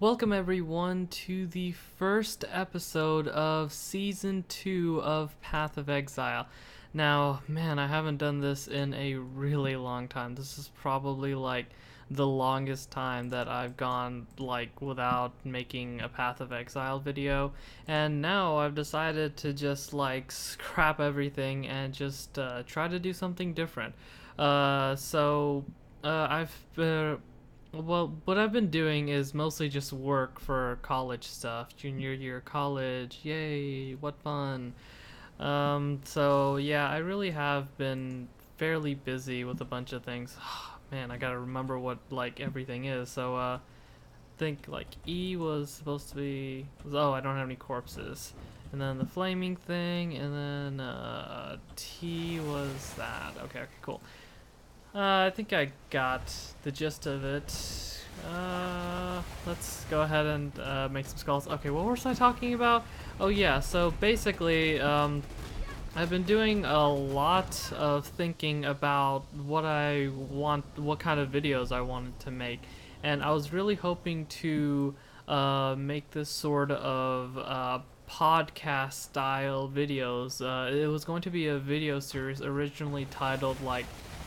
Welcome everyone to the first episode of Season 2 of Path of Exile. Now, man, I haven't done this in a really long time. This is probably like the longest time that I've gone without making a Path of Exile video, and now I've decided to just scrap everything and just try to do something different. I've well, what I've been doing is mostly just work for college stuff. Junior year college, yay, what fun. So yeah, I really have been fairly busy with a bunch of things. Man, I gotta remember what everything is. Think E was supposed to be. Oh, I don't have any corpses. And then the flaming thing, and then T was that. Okay, cool. I think I got the gist of it. Let's go ahead and make some skulls. Okay, what was I talking about? Oh yeah, so basically, I've been doing a lot of thinking about what kind of videos I wanted to make, and I was really hoping to make this sort of podcast style videos. It was going to be a video series originally titled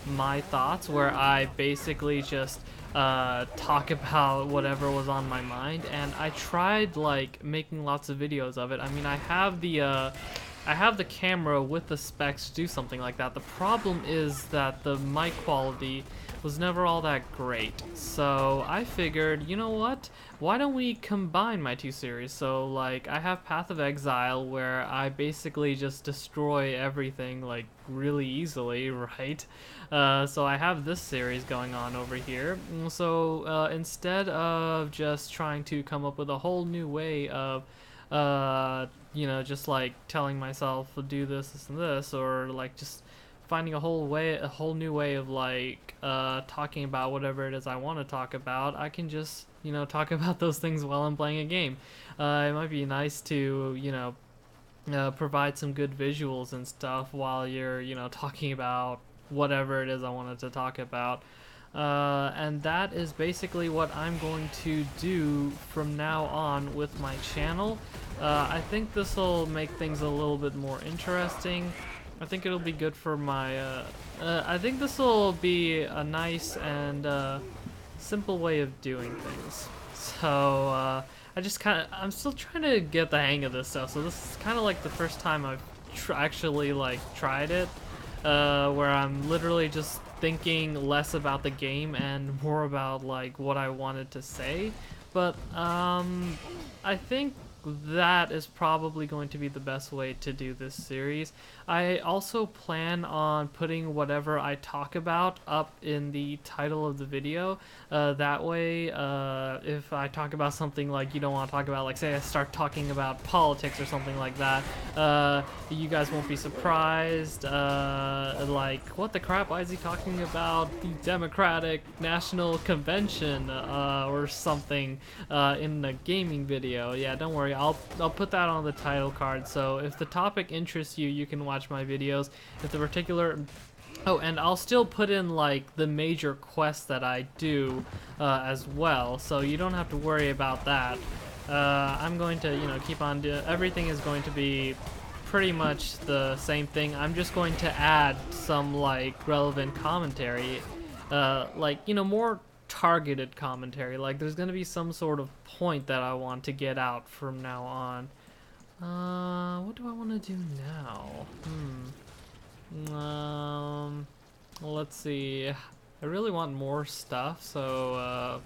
my thoughts, where I basically just talk about whatever was on my mind, and I tried making lots of videos of it. I mean, I have the camera with the specs to do something like that. The problem is that the mic quality was never all that great. So I figured, you know what? Why don't we combine my two series? So I have Path of Exile, where I basically just destroy everything really easily, right? So I have this series going on over here. So instead of just trying to come up with a whole new way of just telling myself do this and this, or just finding a whole new way of talking about whatever it is I want to talk about, I can just talk about those things while I'm playing a game. It might be nice to provide some good visuals and stuff while you're talking about whatever it is I wanted to talk about. And that is basically what I'm going to do from now on with my channel. I think this will make things a little bit more interesting. I think it'll be good for my I think this will be a nice and simple way of doing things. So I'm still trying to get the hang of this stuff, so this is kind of the first time I've actually tried it, where I'm literally just thinking less about the game and more about what I wanted to say. But I think that is probably going to be the best way to do this series. I also plan on putting whatever I talk about up in the title of the video. That way, if I talk about something you don't want to talk about, say I start talking about politics or something like that, you guys won't be surprised. What the crap? Why is he talking about the Democratic National Convention or something in the gaming video? Yeah, don't worry. I'll put that on the title card, so if the topic interests you, you can watch my videos. If the particular... Oh, and I'll still put in the major quests that I do as well, so you don't have to worry about that. I'm going to, keep on doing... Everything is going to be pretty much the same thing. I'm just going to add some relevant commentary, more targeted commentary. There's gonna be some sort of point that I want to get out from now on. What do I want to do now? Let's see. I really want more stuff, so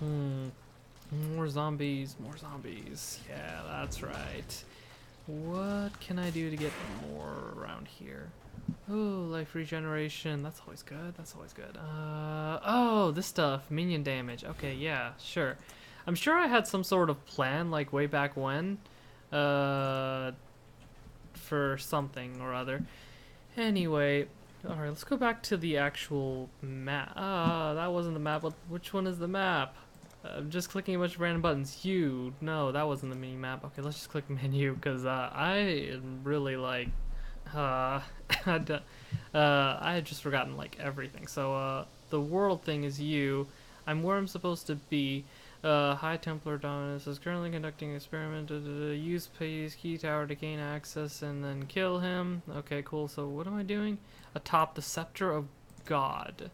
more zombies. Yeah, that's right. What can I do to get more around here? Oh, life regeneration. That's always good. Oh, this stuff. Minion damage. Okay, yeah, sure. I'm sure I had some sort of plan, way back when, for something or other. Anyway, alright, let's go back to the actual map. That wasn't the map. Which one is the map? I'm just clicking a bunch of random buttons. No, that wasn't the mini map. Okay, let's just click menu, because I am really I had just forgotten everything. So the world thing is I'm where I'm supposed to be. High Templar Dominus is currently conducting an experiment. Use Pay's key tower to gain access and then kill him. Okay, cool. So what am I doing? Atop the Scepter of God.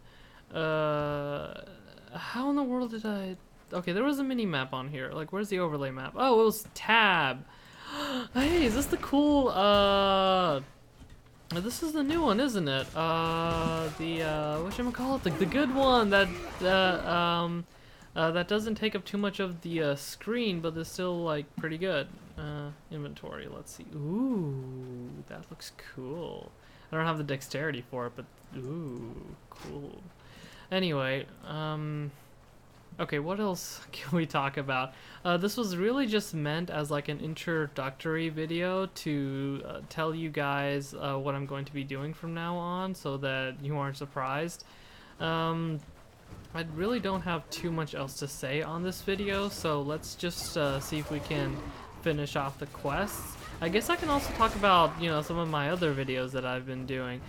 How in the world did I... Okay, there was a mini map on here. Like, where's the overlay map? Oh, it was tab. Hey, is this the cool, this is the new one, isn't it? Whatchamacallit? The good one that, that doesn't take up too much of the, screen, but is still, like, pretty good. Inventory, let's see. Ooh, that looks cool. I don't have the dexterity for it, but, ooh, cool. Anyway, okay, what else can we talk about? This was really just meant as like an introductory video to tell you guys what I'm going to be doing from now on so that you aren't surprised. I really don't have too much else to say on this video, so let's just see if we can finish off the quests. I guess I can also talk about, you know, some of my other videos that I've been doing.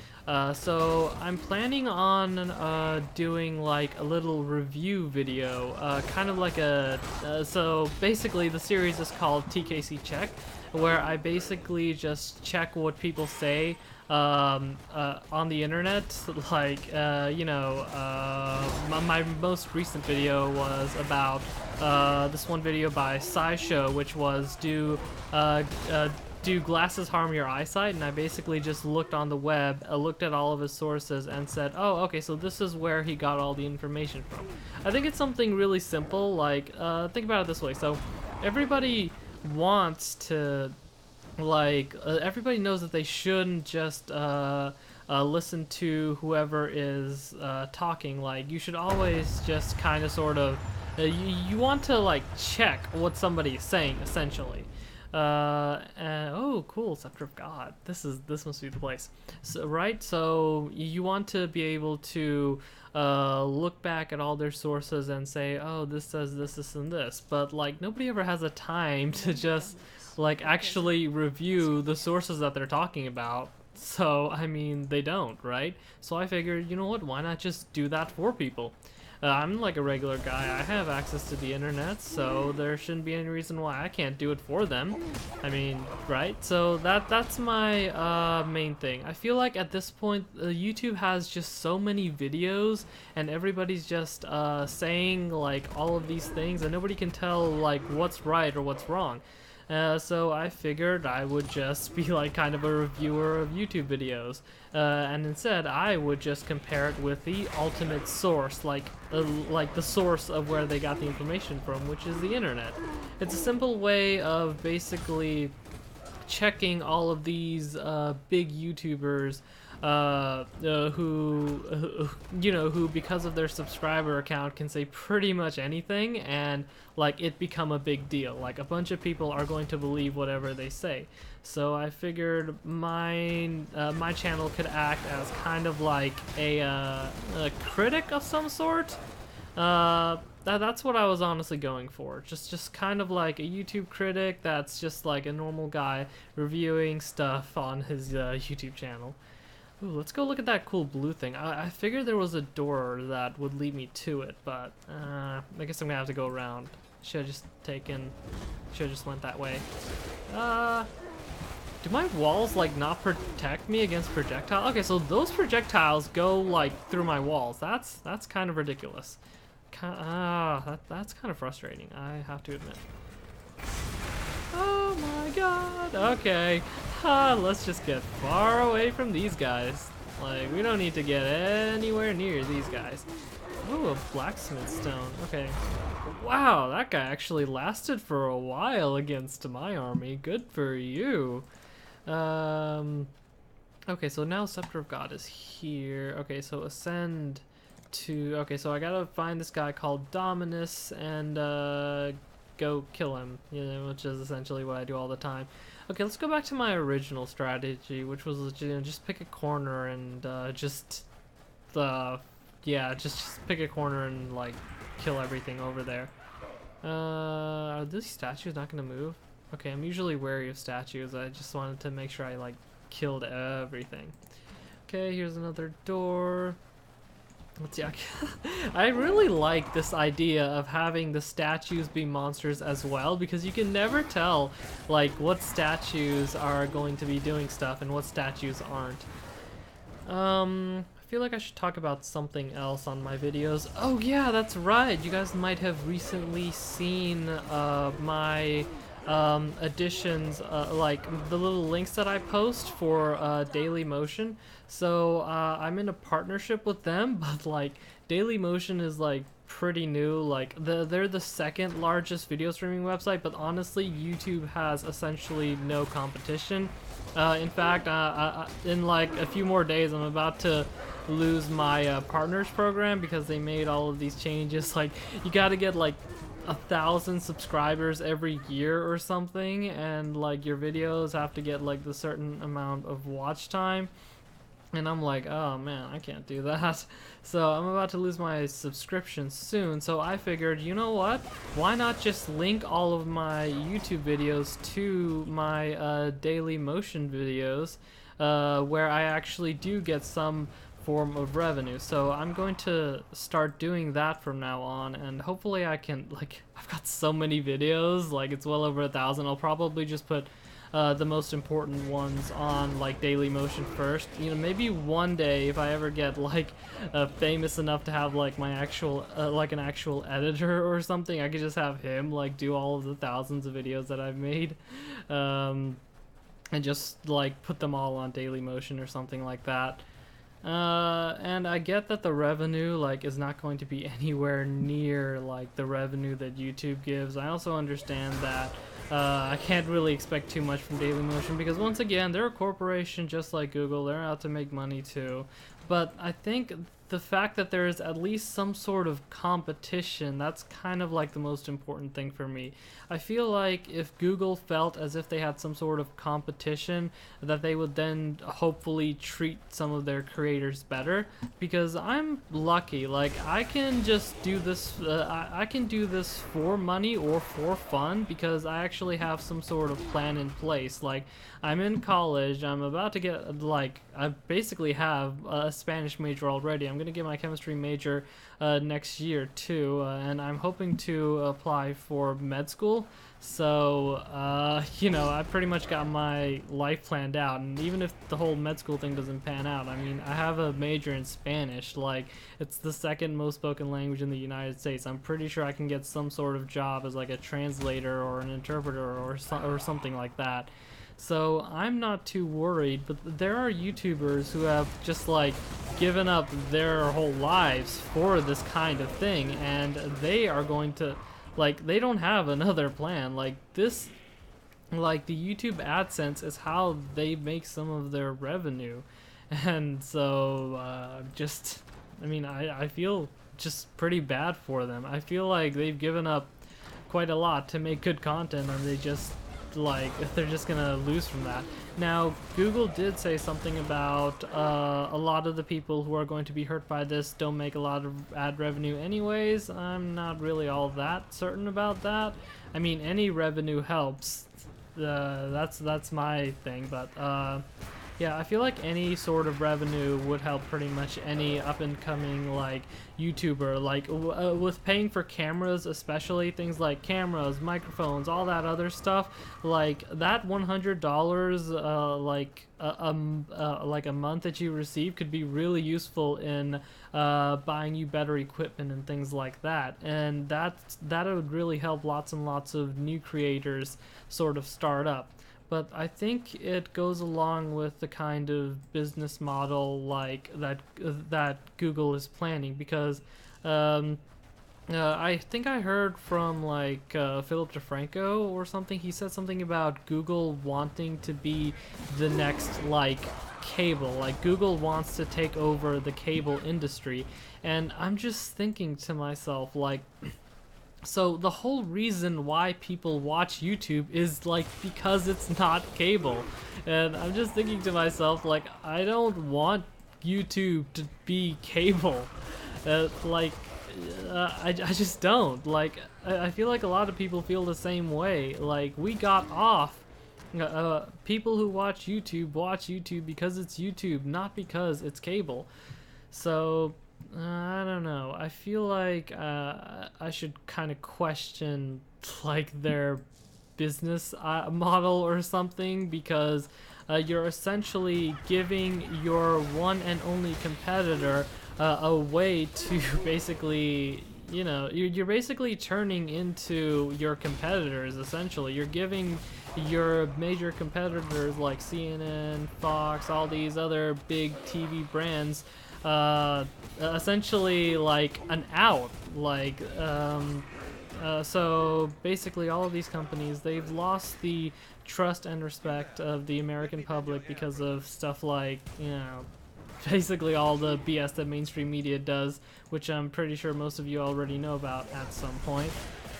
So I'm planning on doing like a little review video, kind of like a, so basically the series is called TKC Check, where I basically just check what people say on the internet. Like, you know, my most recent video was about this one video by SciShow, which was do glasses harm your eyesight? And I basically just looked on the web, looked at all of his sources, and said, oh, okay, so this is where he got all the information from. I think it's something really simple. Like, think about it this way. So everybody wants to, like, everybody knows that they shouldn't just listen to whoever is talking. Like, you should always just kind of sort of, you want to, like, check what somebody is saying, essentially. Oh, cool, Scepter of God. This must be the place. So, right? So you want to be able to look back at all their sources and say, oh, this says this, this, and this. But like nobody ever has the time to just like actually review the sources that they're talking about. So I mean, they don't, right? So I figured, you know what? Why not just do that for people? I'm like a regular guy. I have access to the internet, so there shouldn't be any reason why I can't do it for them. I mean, right? So that's my main thing. I feel like at this point, YouTube has just so many videos, and everybody's just saying like all of these things, and nobody can tell like what's right or what's wrong. So I figured I would just be like kind of a reviewer of YouTube videos, and instead I would just compare it with the ultimate source, like the source of where they got the information from, which is the internet. It's a simple way of basically checking all of these big YouTubers who because of their subscriber account can say pretty much anything and like it become a big deal. Like a bunch of people are going to believe whatever they say. So I figured my channel could act as kind of like a critic of some sort. That's what I was honestly going for. Just kind of like a YouTube critic that's just like a normal guy reviewing stuff on his YouTube channel. Ooh, let's go look at that cool blue thing. I figured there was a door that would lead me to it, but I guess I'm gonna have to go around. Should've just went that way. Do my walls like not protect me against projectiles? Okay, so those projectiles go like through my walls. That's kind of ridiculous. That's kind of frustrating, I have to admit. Oh my god, okay. Let's just get far away from these guys. Like, we don't need to get anywhere near these guys. Ooh, a blacksmith stone, okay. Wow, that guy actually lasted for a while against my army. Good for you. Okay, so now Scepter of God is here. Okay, so ascend to... Okay, so I gotta find this guy called Dominus and go kill him, you know, which is essentially what I do all the time. Okay, let's go back to my original strategy, which was, you know, just pick a corner and just pick a corner and like kill everything over there. Are these statues not gonna move? Okay, I'm usually wary of statues. I just wanted to make sure I like killed everything. Okay, here's another door. let's see, I really like this idea of having the statues be monsters as well, because you can never tell like what statues are going to be doing stuff and what statues aren't. I feel like I should talk about something else on my videos. Oh yeah, that's right. You guys might have recently seen my additions, like the little links that I post for Daily Motion. So I'm in a partnership with them, but like Daily Motion is like pretty new. Like they're the second largest video streaming website, but honestly, YouTube has essentially no competition. In fact, in like a few more days, I'm about to lose my partners program because they made all of these changes. Like, you gotta get like 1,000 subscribers every year or something, and like your videos have to get like the certain amount of watch time. And I'm like, oh man, I can't do that. So I'm about to lose my subscription soon. So I figured, you know what? Why not just link all of my YouTube videos to my Daily Motion videos, where I actually do get some form of revenue. So I'm going to start doing that from now on, and hopefully I can, like, I've got so many videos, like it's well over 1,000. I'll probably just put the most important ones on like Daily Motion first. You know, maybe one day if I ever get like famous enough to have like my actual like an actual editor or something, I could just have him like do all of the thousands of videos that I've made, and just like put them all on Daily Motion or something like that. And I get that the revenue like is not going to be anywhere near like the revenue that YouTube gives. I also understand that I can't really expect too much from Dailymotion because once again, they're a corporation just like Google. They're out to make money too. But I think the fact that there is at least some sort of competition, that's kind of like the most important thing for me. I feel like if Google felt as if they had some sort of competition, that they would then hopefully treat some of their creators better, because I'm lucky. Like, I can just do this, I can do this for money or for fun because I actually have some sort of plan in place. Like, I'm in college, I'm about to get, like, I basically have a Spanish major already. I'm gonna get my chemistry major next year too, and I'm hoping to apply for med school. So, you know, I pretty much got my life planned out, and even if the whole med school thing doesn't pan out, I mean, I have a major in Spanish. Like, it's the second most spoken language in the United States. I'm pretty sure I can get some sort of job as like a translator or an interpreter or something like that. So I'm not too worried, but there are YouTubers who have just like given up their whole lives for this kind of thing, and they are going to, like, they don't have another plan. Like this, like the YouTube AdSense is how they make some of their revenue. And so just, I mean, I feel just pretty bad for them. I feel like they've given up quite a lot to make good content, and they just, like, they're just gonna lose from that. Now, Google did say something about a lot of the people who are going to be hurt by this don't make a lot of ad revenue anyways. I'm not really all that certain about that. I mean, any revenue helps. That's my thing, but yeah, I feel like any sort of revenue would help pretty much any up-and-coming, like, YouTuber. Like, with paying for cameras, especially, things like cameras, microphones, all that other stuff, like, that $100, like a month that you receive could be really useful in buying you better equipment and things like that. And that would really help lots and lots of new creators sort of start up. But I think it goes along with the kind of business model like that Google is planning, because I think I heard from like Philip DeFranco or something. He said something about Google wanting to be the next like cable. Like Google wants to take over the cable industry, and I'm just thinking to myself, like, so the whole reason why people watch YouTube is like because it's not cable. And I'm just thinking to myself, like, I don't want YouTube to be cable. I just don't. Like, I feel like a lot of people feel the same way. Like, we got off. People who watch YouTube because it's YouTube, not because it's cable. So I don't know. I feel like I should kind of question like their business model or something, because you're essentially giving your one and only competitor a way to basically, you know, you're basically turning into your competitors. Essentially, you're giving your major competitors like CNN, Fox, all these other big TV brands essentially like an out. Like so basically all of these companies, they've lost the trust and respect of the American public because of stuff like, you know, basically all the BS that mainstream media does, which I'm pretty sure most of you already know about at some point.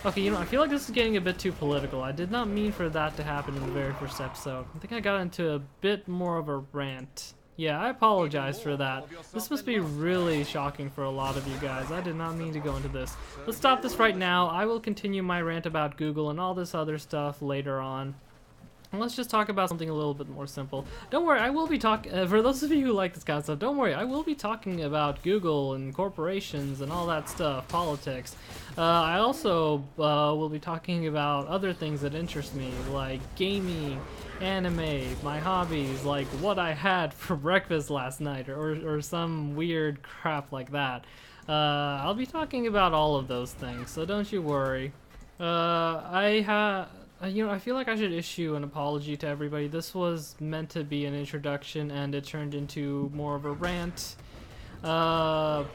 Okay, you know, I feel like this is getting a bit too political. I did not mean for that to happen in the very first episode. I think I got into a bit more of a rant. Yeah, I apologize for that. This must be really shocking for a lot of you guys. I did not mean to go into this. Let's stop this right now. I will continue my rant about Google and all this other stuff later on. And let's just talk about something a little bit more simple. Don't worry, I will be talking, for those of you who like this kind of stuff, don't worry, I will be talking about Google and corporations and all that stuff, politics. I also will be talking about other things that interest me, like gaming, anime, my hobbies, like what I had for breakfast last night, or some weird crap like that. I'll be talking about all of those things, so don't you worry. You know, I feel like I should issue an apology to everybody. This was meant to be an introduction, and it turned into more of a rant. Now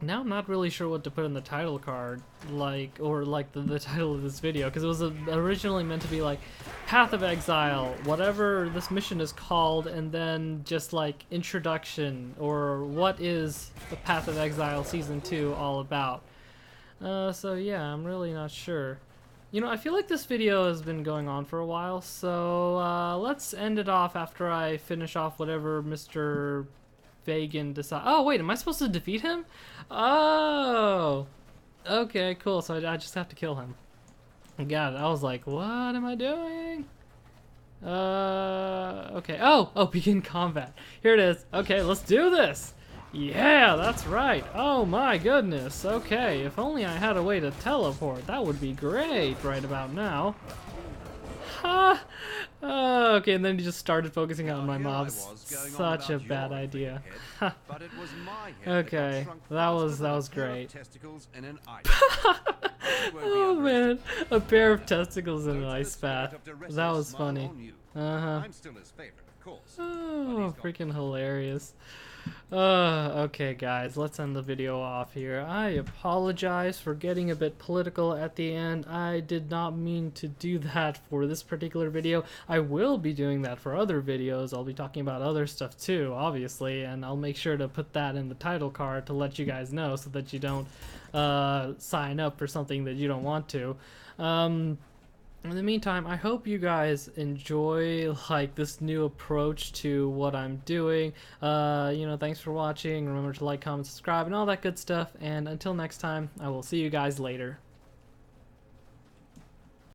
I'm not really sure what to put in the title card, like, or like the title of this video, because it was originally meant to be like Path of Exile, whatever this mission is called, and then just like introduction, or what is the Path of Exile Season 2 all about. So yeah, I'm really not sure. You know, I feel like this video has been going on for a while, so let's end it off after I finish off whatever Mr. Vagan decides. Oh, wait, am I supposed to defeat him? Oh! Okay, cool, so I just have to kill him. Got it. I was like, what am I doing? Okay. Oh, begin combat. Here it is. Okay, let's do this! Yeah, that's right. Oh my goodness. Okay, if only I had a way to teleport, that would be great right about now. Ha! Okay, and then he just started focusing on my mobs. Such a bad idea. Okay, that was great. Oh man, a pair of testicles in an ice bath. That was funny. Uh-huh. Oh, freaking hilarious. Okay guys, let's end the video off here. I apologize for getting a bit political at the end. I did not mean to do that for this particular video. I will be doing that for other videos. I'll be talking about other stuff too, obviously, and I'll make sure to put that in the title card to let you guys know so that you don't sign up for something that you don't want to. In the meantime, I hope you guys enjoy like this new approach to what I'm doing. You know, thanks for watching. Remember to like, comment, subscribe, and all that good stuff. And until next time, I will see you guys later.